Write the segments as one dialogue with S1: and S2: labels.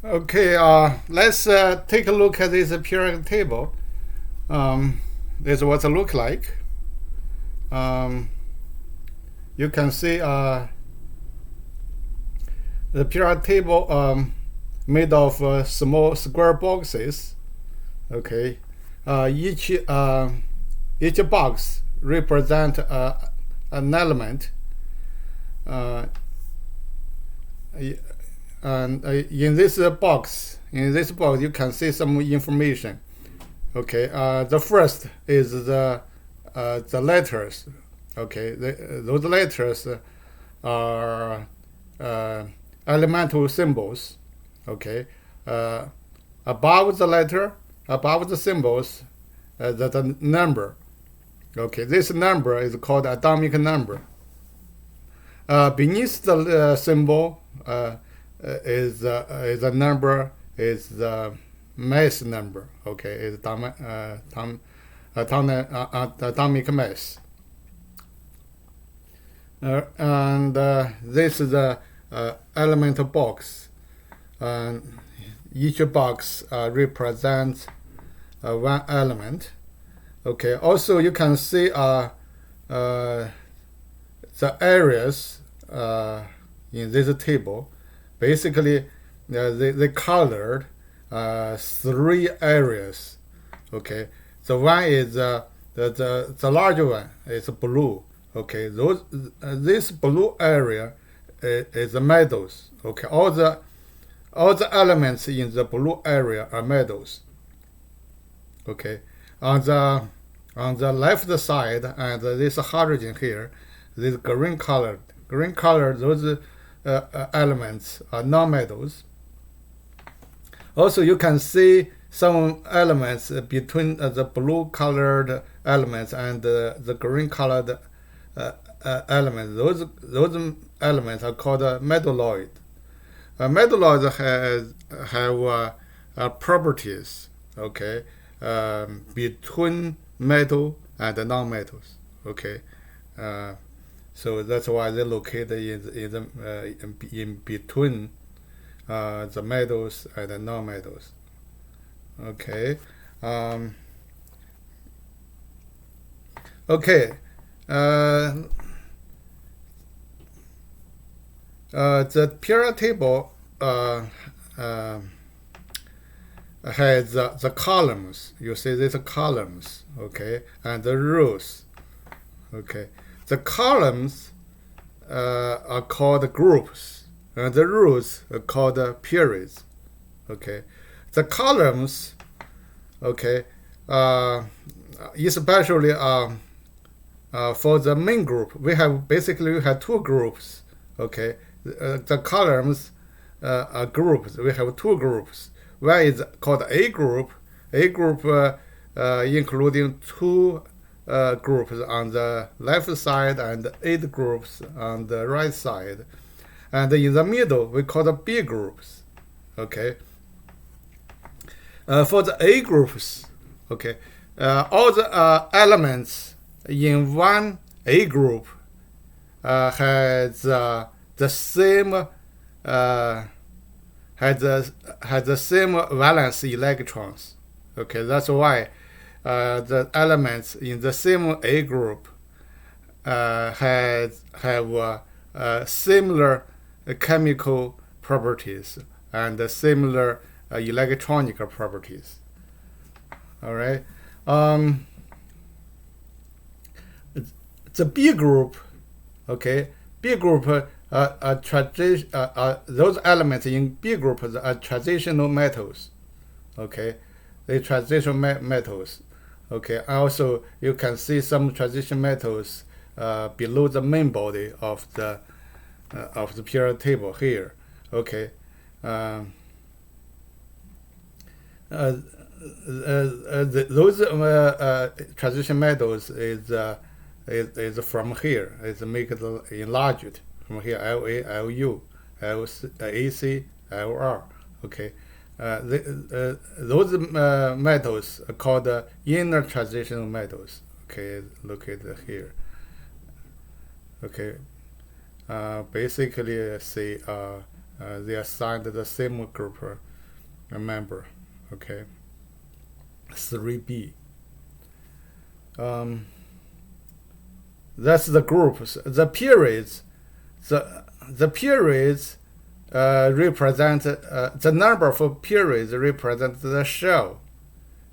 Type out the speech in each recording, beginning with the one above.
S1: Okay, let's take a look at this periodic table. This is what it looks like. Um, you can see the periodic table made of small square boxes. Okay, each box represent an element. Uh, and in this box, you can see some information. Okay, the first is the letters. Okay, those letters are elemental symbols. Okay, uh, above the letter, above the symbols, the number. Okay, this number is called atomic number. Beneath the symbol is a number, is the mass number. Okay, is atomic mass. And this is the element box. And each box represents one element. Okay. Also, you can see the areas in this table. Basically, they colored three areas. Okay, the one is the larger one is blue. Okay, this blue area is the metals. Okay, all the elements in the blue area are metals. Okay, on the left side and this hydrogen here, this green colored those elements are non-metals. Also, you can see some elements between the blue colored elements and the green colored elements. Those elements are called metalloid. Metalloids have properties. Okay, between metal and non-metals. Okay. So that's why they're located in between the metals and the non-metals. Okay. Okay. The periodic table has the columns. You see these columns. Okay, and the rows. Okay. The columns are called groups, and the rows are called periods. Okay, the columns, okay, especially for the main group, we have two groups. Okay, the columns are groups. We have two groups. One is called A group. A group including two groups on the left side and 8 groups on the right side. And in the middle, we call the B groups. Okay. For the A groups, okay, all the elements in one A group has the same has the same valence electrons. Okay, that's why the elements in the same A group have similar chemical properties and similar electronic properties. All right. The B group, okay, B group those elements in B group are transitional metals. Okay, they transitional metals. Okay, also you can see some transition metals below the main body of the periodic table here. Okay, those transition metals is from here. It's make it enlarged from here. La, Lu, Ac, Lr. Okay. Those metals are called inner transitional metals. Okay, located here. Okay, basically, see, they assigned the same group Remember, okay. 3b. That's the groups. The periods represent the number of periods represent the shell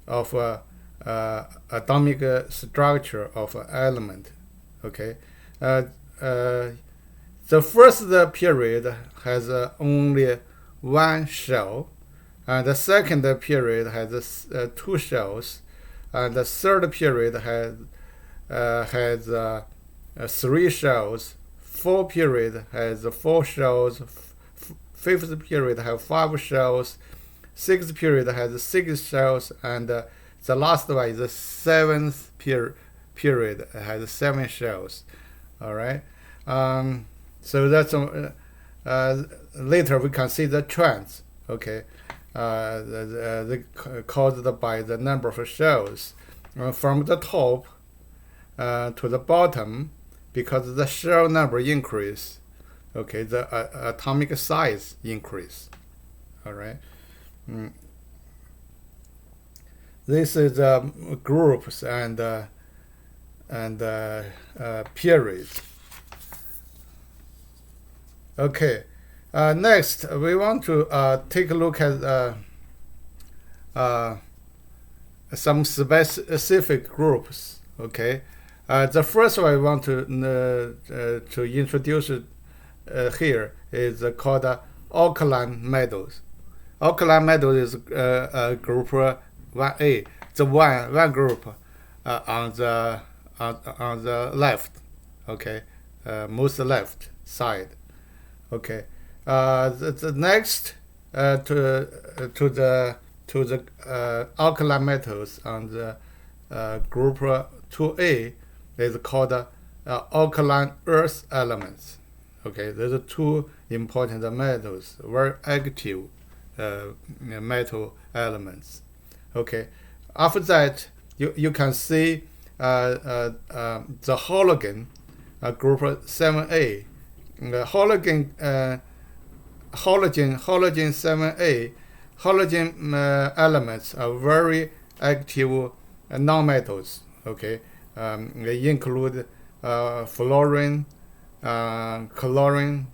S1: of atomic structure of an element. Okay, uh, uh, the first period has only one shell, and the second period has two shells, and the third period has three shells. Fourth period has four shells. Fifth period has five shells. Sixth period has six shells, and the last one is the seventh period has seven shells. All right. So that's later we can see the trends. Okay. Caused by the number of shells from the top to the bottom, because the shell number increase. Okay, the atomic size increase. All right. This is groups and periods. Okay. Next, we want to take a look at some specific groups. Okay. The first one I want to introduce here is called alkaline metals. Alkaline metals is group 1A, the one group on the left. Okay, most left side. Okay. The next to the alkaline metals on the group 2A is called alkaline earth elements. Okay, those are two important metals, very active metal elements. Okay, after that you can see the halogen group 7A. Halogen 7A, halogen elements are very active nonmetals. Okay, they include fluorine, chlorine,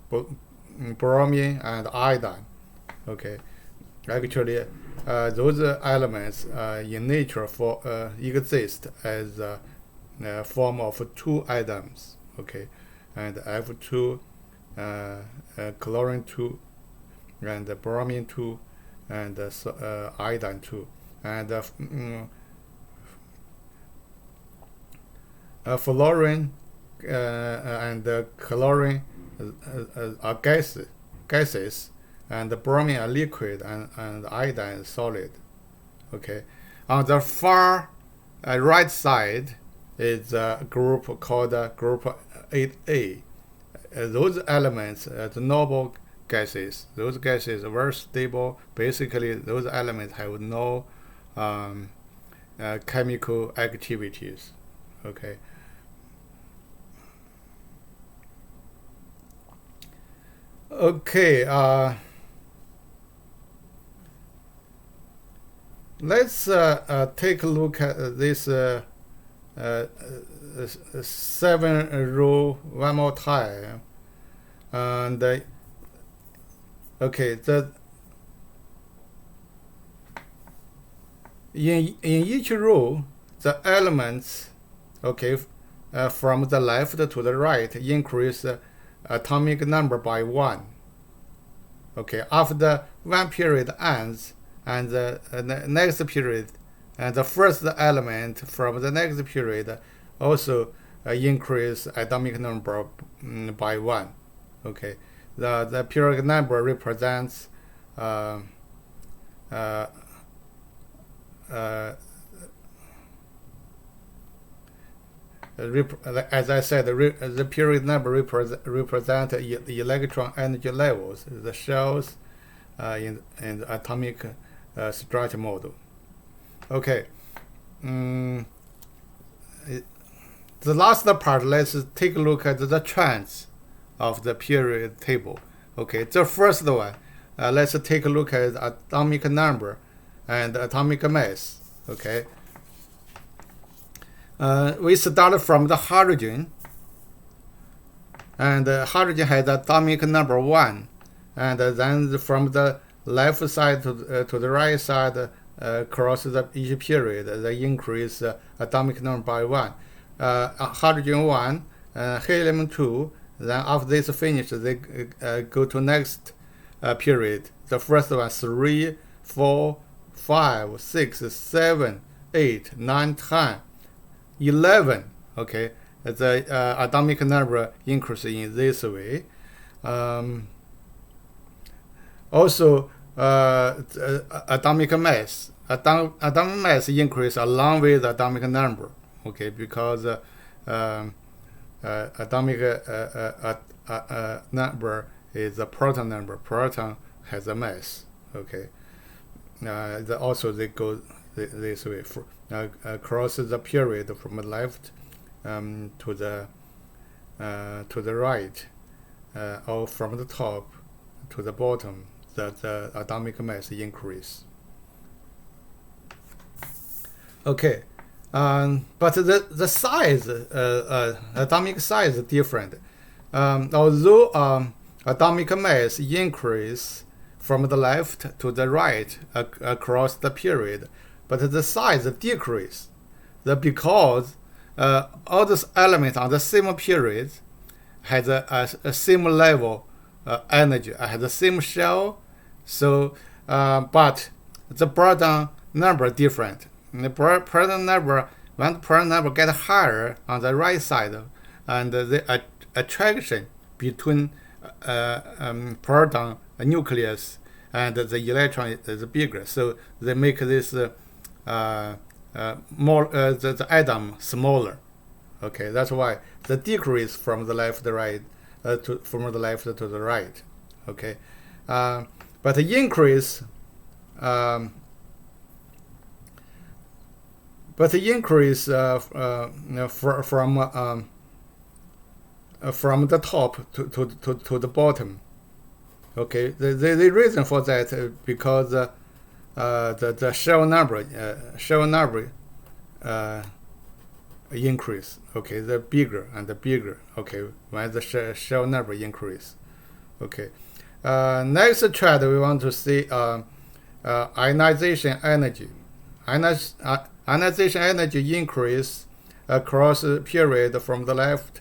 S1: bromine, and iodine. Okay, actually, those elements in nature exist as a form of two atoms. Okay, and F2, chlorine 2, and bromine 2, and iodine 2, and fluorine and chlorine are gases, and bromine are liquid, and iodine is solid. Okay, on the far right side is a group called group 8A. Those elements, the noble gases, those gases are very stable. Basically, those elements have no chemical activities. Okay. Okay. Let's take a look at this 7 rule one more time. And okay, in each rule, the elements, okay, from the left to the right increase atomic number by 1. Okay, after one period ends, and the next period, and the first element from the next period also increase atomic number by 1. Okay, the periodic number represents as I said, the periodic number represent electron energy levels, the shells in the atomic structure model. Okay. The last part, let's take a look at the trends of the period table. Okay, the first one, let's take a look at atomic number and atomic mass. Okay. We start from the hydrogen, and hydrogen has atomic number 1, and then from the left side to the right side across each period, they increase atomic number by 1. Hydrogen 1, helium 2. Then after this finish, they go to next period. The first one 3, 4, 5, 6, 7, 8, 9, 10, 11. Okay, the atomic number increase in this way. Also, atomic mass. Atomic mass increase along with atomic number. Okay, because atomic number is a proton number. Proton has a mass. Okay. Also, they go this way across the period from the left to the right, or from the top to the bottom. The atomic mass increase. Okay. But the size, atomic size is different. Although atomic mass increase from the left to the right across the period, but the size decrease. Because all these elements on the same period has a same level energy, has the same shell. So, but the proton number different. The proton number, when the proton number get higher on the right side, and the attraction between proton nucleus and the electron is bigger. So they make this more the atom smaller. Okay, that's why the decrease from the left to right, from the left to the right. Okay, but the increase. But the increase from the top to the bottom. Okay, the reason for that is because the shell number increase. Okay, the bigger and the bigger. Okay, when the shell number increase. Okay, next chart we want to see ionization energy. Ionization energy increase across the period from the left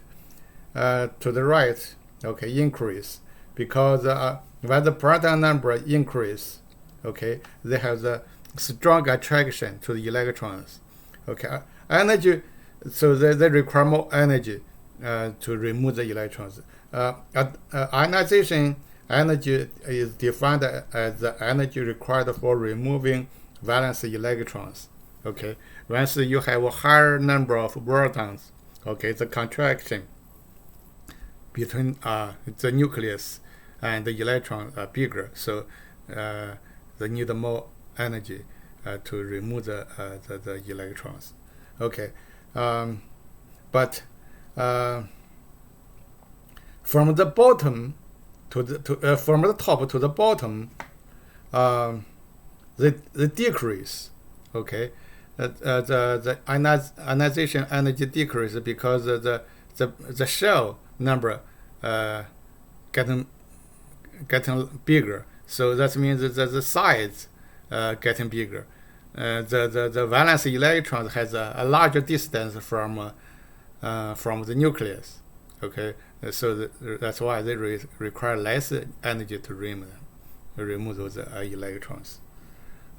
S1: to the right. Okay, increase because when the proton number increase, okay, they have the strong attraction to the electrons. Okay, energy, so they require more energy to remove the electrons. Ionization energy is defined as the energy required for removing valence electrons. Okay, once you have a higher number of protons, okay, the contraction between the nucleus and the electron are bigger, so they need more energy to remove the electrons. Okay, but from the bottom from the top to the bottom, the decrease. Okay. The ionization energy decrease because the shell number getting bigger. So that means that the size getting bigger. The valence electron has a larger distance from the nucleus. Okay, so that's why they require less energy to remove those electrons.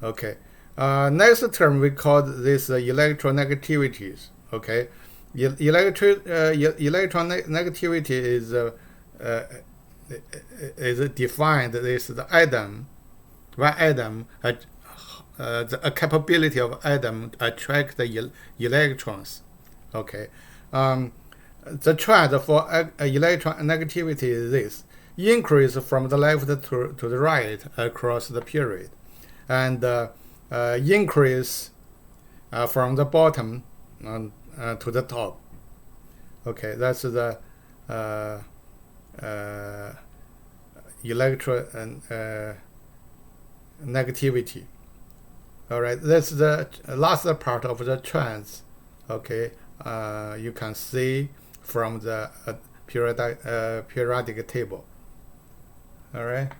S1: Okay. Next term we call this electronegativities. Okay, electronegatitivity is defined as the atom, one atom, a capability of atom to attract the electrons. Okay, the trend for electronegativity is this: increase from the left to the right across the period, and increase from the bottom to the top. Okay, that's the negativity. All right, that's the last part of the trends. Okay, you can see from the periodic table. All right.